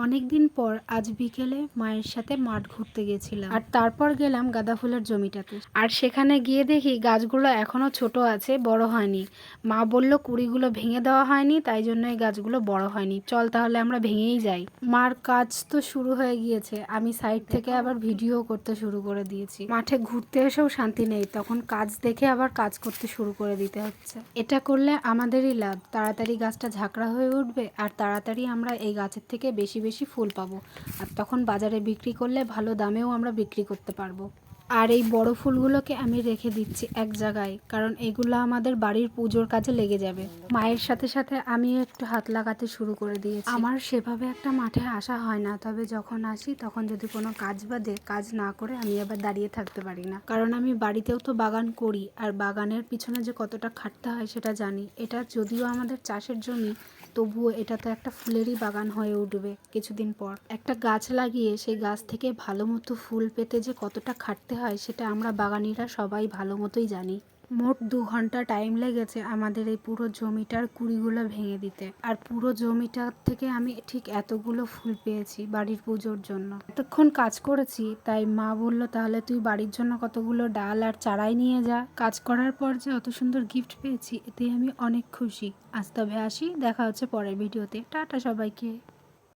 অনেকদিন পর আজ বিকেলে মায়ের সাথে মাঠ ঘুরতে গেছিলাম, আর তারপর গেলাম গাঁদা ফুলের জমিটাতে। আর সেখানে গিয়ে দেখি গাছগুলো এখনো ছোট আছে, বড় হয়নি। মা বলল কুড়িগুলো ভেঙে দেওয়া হয়নি, তাই জন্য এই গাছগুলো বড় হয়নি, চল তাহলে আমরা ভেঙেই যাই। মার কাজ তো শুরু হয়ে গিয়েছে, আমি সাইড থেকে আবার ভিডিও করতে শুরু করে দিয়েছি। মাঠে ঘুরতে এসেও শান্তি নেই, তখন কাজ দেখে আবার কাজ করতে শুরু করে দিতে হচ্ছে। এটা করলে আমাদেরই লাভ, তাড়াতাড়ি গাছটা ঝাঁকড়া হয়ে উঠবে, আর তাড়াতাড়ি আমরা এই গাছের থেকে বেশি বেশি ফুল পাবো। আর তখন বাজারে বিক্রি করলে ভালো দামেও আমরা বিক্রি করতে পারবো। আর এই বড় ফুলগুলোকে আমি রেখে দিচ্ছি এক জায়গায়, কারণ এগুলো আমাদের বাড়ির পুজোর কাজে লেগে যাবে। মায়ের সাথে সাথে আমিও একটু হাত লাগাতে শুরু করে দিয়েছি। আমার সেভাবে একটা মাঠে আসা হয় না, তবে যখন আসি তখন যদি কোনো কাজ বাদে কাজ না করে আমি আবার দাঁড়িয়ে থাকতে পারি না, কারণ আমি বাড়িতেও তো বাগান করি, আর বাগানের পিছনে যে কতটা খাটতে হয় সেটা জানি। এটা যদিও আমাদের চাষের জমি, তবুও এটা তো একটা ফুলেরই বাগান হয়ে উঠবে কিছুদিন পর। একটা গাছ লাগিয়ে সেই গাছ থেকে ভালো মতো ফুল পেতে যে কতটা খাটতে হয় সেটা আমরা বাগানিরা সবাই ভালো মতোই জানি। মোট 2 ঘন্টা টাইম লেগেছে আমাদের এই পুরো জমিটার কুড়িগুলো ভেঙে দিতে। আর পুরো জমিটার থেকে আমি ঠিক এতগুলো ফুল পেয়েছি বাড়ির পুজোর জন্য। এতক্ষণ কাজ করেছি, তাই মা বলল তাহলে তুই বাড়ির জন্য কতগুলো ডাল আর চারাই নিয়ে যা। কাজ করার পর যে অত সুন্দর গিফট পেয়েছি, এতে আমি অনেক খুশি। আজ তবে আসি, দেখা হচ্ছে পরের ভিডিওতে। টাটা সবাইকে।